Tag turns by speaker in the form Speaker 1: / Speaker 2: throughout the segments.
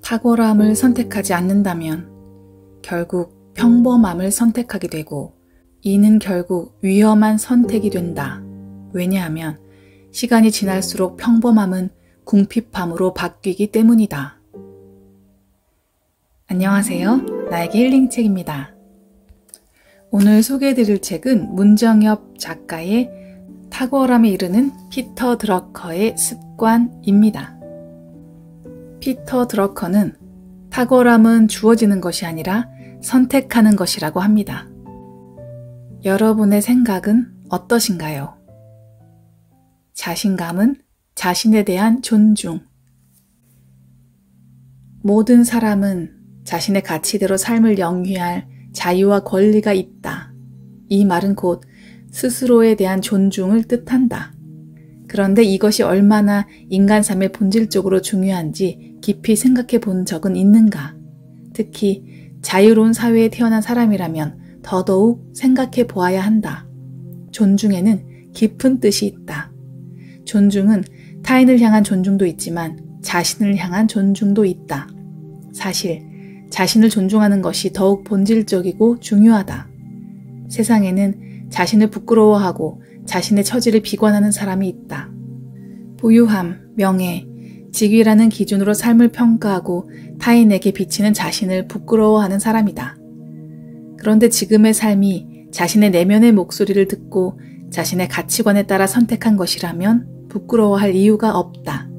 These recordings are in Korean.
Speaker 1: 탁월함을 선택하지 않는다면 결국 평범함을 선택하게 되고 이는 결국 위험한 선택이 된다. 왜냐하면 시간이 지날수록 평범함은 궁핍함으로 바뀌기 때문이다. 안녕하세요. 나에게 힐링책입니다. 오늘 소개해드릴 책은 문정엽 작가의 탁월함에 이르는 피터 드러커의 습관입니다. 피터 드러커는 탁월함은 주어지는 것이 아니라 선택하는 것이라고 합니다. 여러분의 생각은 어떠신가요? 자신감은 자신에 대한 존중. 모든 사람은 자신의 가치대로 삶을 영위할 자유와 권리가 있다. 이 말은 곧 스스로에 대한 존중을 뜻한다. 그런데 이것이 얼마나 인간 삶의 본질적으로 중요한지 깊이 생각해 본 적은 있는가? 특히 자유로운 사회에 태어난 사람이라면 더더욱 생각해 보아야 한다. 존중에는 깊은 뜻이 있다. 존중은 타인을 향한 존중도 있지만 자신을 향한 존중도 있다. 사실 자신을 존중하는 것이 더욱 본질적이고 중요하다. 세상에는 자신을 부끄러워하고 자신의 처지를 비관하는 사람이 있다. 부유함, 명예, 직위라는 기준으로 삶을 평가하고 타인에게 비치는 자신을 부끄러워하는 사람이다. 그런데 지금의 삶이 자신의 내면의 목소리를 듣고 자신의 가치관에 따라 선택한 것이라면 부끄러워할 이유가 없다.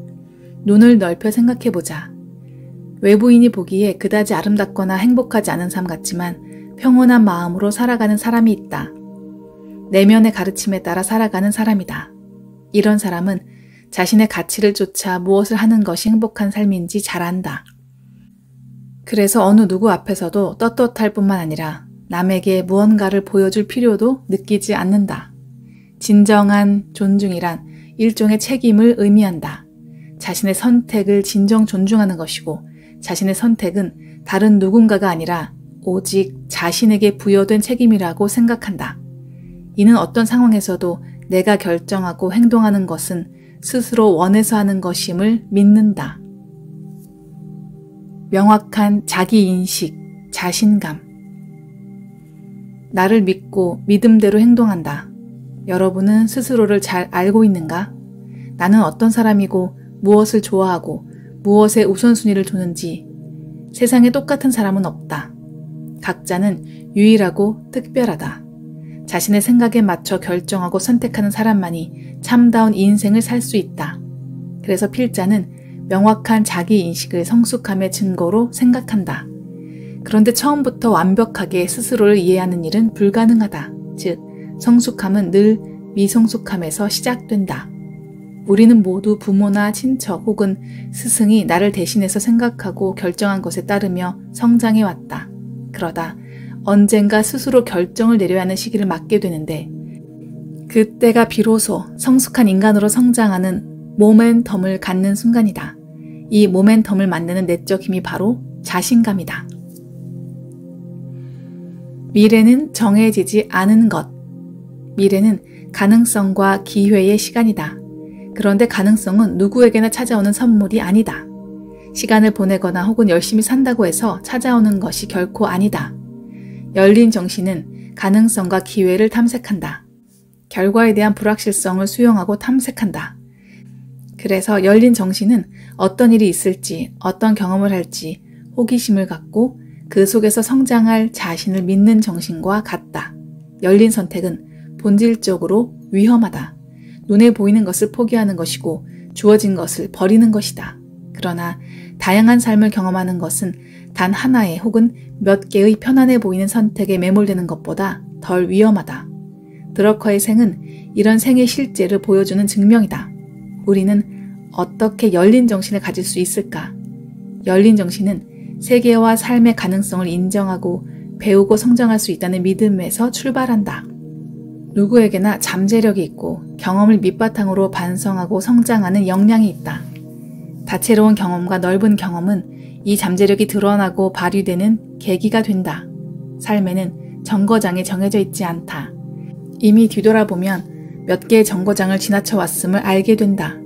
Speaker 1: 눈을 넓혀 생각해보자. 외부인이 보기에 그다지 아름답거나 행복하지 않은 삶 같지만 평온한 마음으로 살아가는 사람이 있다. 내면의 가르침에 따라 살아가는 사람이다. 이런 사람은 자신의 가치를 쫓아 무엇을 하는 것이 행복한 삶인지 잘 안다. 그래서 어느 누구 앞에서도 떳떳할 뿐만 아니라 남에게 무언가를 보여줄 필요도 느끼지 않는다. 진정한 존중이란 일종의 책임을 의미한다. 자신의 선택을 진정 존중하는 것이고 자신의 선택은 다른 누군가가 아니라 오직 자신에게 부여된 책임이라고 생각한다. 이는 어떤 상황에서도 내가 결정하고 행동하는 것은 스스로 원해서 하는 것임을 믿는다. 명확한 자기인식, 자신감. 나를 믿고 믿음대로 행동한다. 여러분은 스스로를 잘 알고 있는가? 나는 어떤 사람이고 무엇을 좋아하고 무엇에 우선순위를 두는지. 세상에 똑같은 사람은 없다. 각자는 유일하고 특별하다. 자신의 생각에 맞춰 결정하고 선택하는 사람만이 참다운 인생을 살 수 있다. 그래서 필자는 명확한 자기인식을 성숙함의 증거로 생각한다. 그런데 처음부터 완벽하게 스스로를 이해하는 일은 불가능하다. 즉, 성숙함은 늘 미성숙함에서 시작된다. 우리는 모두 부모나 친척 혹은 스승이 나를 대신해서 생각하고 결정한 것에 따르며 성장해왔다. 그러다 언젠가 스스로 결정을 내려야 하는 시기를 맞게 되는데 그때가 비로소 성숙한 인간으로 성장하는 모멘텀을 갖는 순간이다. 이 모멘텀을 만드는 내적 힘이 바로 자신감이다. 미래는 정해지지 않은 것. 미래는 가능성과 기회의 시간이다. 그런데 가능성은 누구에게나 찾아오는 선물이 아니다. 시간을 보내거나 혹은 열심히 산다고 해서 찾아오는 것이 결코 아니다. 열린 정신은 가능성과 기회를 탐색한다. 결과에 대한 불확실성을 수용하고 탐색한다. 그래서 열린 정신은 어떤 일이 있을지, 어떤 경험을 할지 호기심을 갖고 그 속에서 성장할 자신을 믿는 정신과 같다. 열린 선택은 본질적으로 위험하다. 눈에 보이는 것을 포기하는 것이고 주어진 것을 버리는 것이다. 그러나 다양한 삶을 경험하는 것은 단 하나의 혹은 몇 개의 편안해 보이는 선택에 매몰되는 것보다 덜 위험하다. 드러커의 생은 이런 생의 실제를 보여주는 증명이다. 우리는 어떻게 열린 정신을 가질 수 있을까? 열린 정신은 세계와 삶의 가능성을 인정하고 배우고 성장할 수 있다는 믿음에서 출발한다. 누구에게나 잠재력이 있고 경험을 밑바탕으로 반성하고 성장하는 역량이 있다. 다채로운 경험과 넓은 경험은 이 잠재력이 드러나고 발휘되는 계기가 된다. 삶에는 정거장이 정해져 있지 않다. 이미 뒤돌아보면 몇 개의 정거장을 지나쳐 왔음을 알게 된다.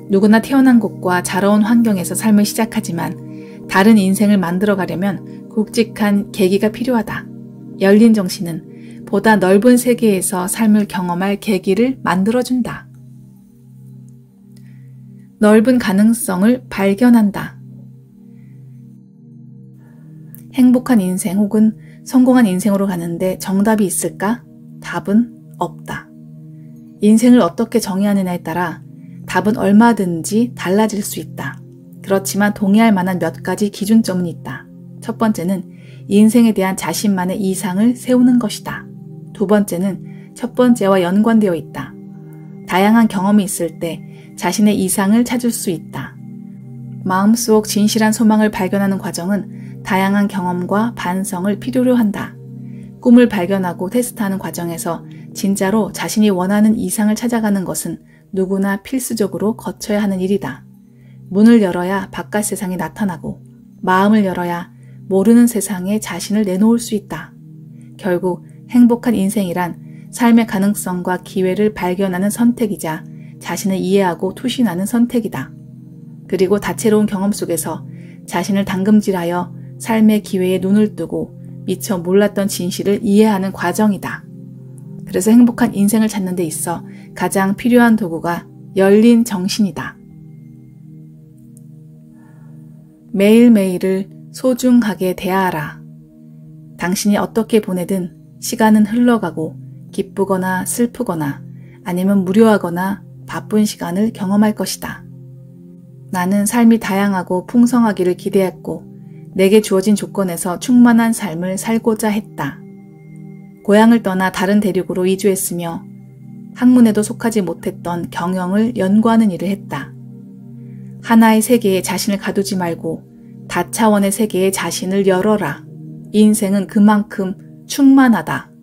Speaker 1: 누구나 태어난 곳과 자라온 환경에서 삶을 시작하지만 다른 인생을 만들어가려면 굵직한 계기가 필요하다. 열린 정신은 보다 넓은 세계에서 삶을 경험할 계기를 만들어준다. 넓은 가능성을 발견한다. 행복한 인생 혹은 성공한 인생으로 가는데 정답이 있을까? 답은 없다. 인생을 어떻게 정의하느냐에 따라 답은 얼마든지 달라질 수 있다. 그렇지만 동의할 만한 몇 가지 기준점은 있다. 첫 번째는 인생에 대한 자신만의 이상을 세우는 것이다. 두 번째는 첫 번째와 연관되어 있다. 다양한 경험이 있을 때 자신의 이상을 찾을 수 있다. 마음속 진실한 소망을 발견하는 과정은 다양한 경험과 반성을 필요로 한다. 꿈을 발견하고 테스트하는 과정에서 진짜로 자신이 원하는 이상을 찾아가는 것은 누구나 필수적으로 거쳐야 하는 일이다. 문을 열어야 바깥 세상이 나타나고 마음을 열어야 모르는 세상에 자신을 내놓을 수 있다. 결국 행복한 인생이란 삶의 가능성과 기회를 발견하는 선택이자 자신을 이해하고 투신하는 선택이다. 그리고 다채로운 경험 속에서 자신을 담금질하여 삶의 기회에 눈을 뜨고 미처 몰랐던 진실을 이해하는 과정이다. 그래서 행복한 인생을 찾는 데 있어 가장 필요한 도구가 열린 정신이다. 매일매일을 소중하게 대하라. 당신이 어떻게 보내든 시간은 흘러가고 기쁘거나 슬프거나 아니면 무료하거나 바쁜 시간을 경험할 것이다. 나는 삶이 다양하고 풍성하기를 기대했고 내게 주어진 조건에서 충만한 삶을 살고자 했다. 고향을 떠나 다른 대륙으로 이주했으며 학문에도 속하지 못했던 경영을 연구하는 일을 했다. 하나의 세계에 자신을 가두지 말고 다차원의 세계에 자신을 열어라. 인생은 그만큼 충만하다.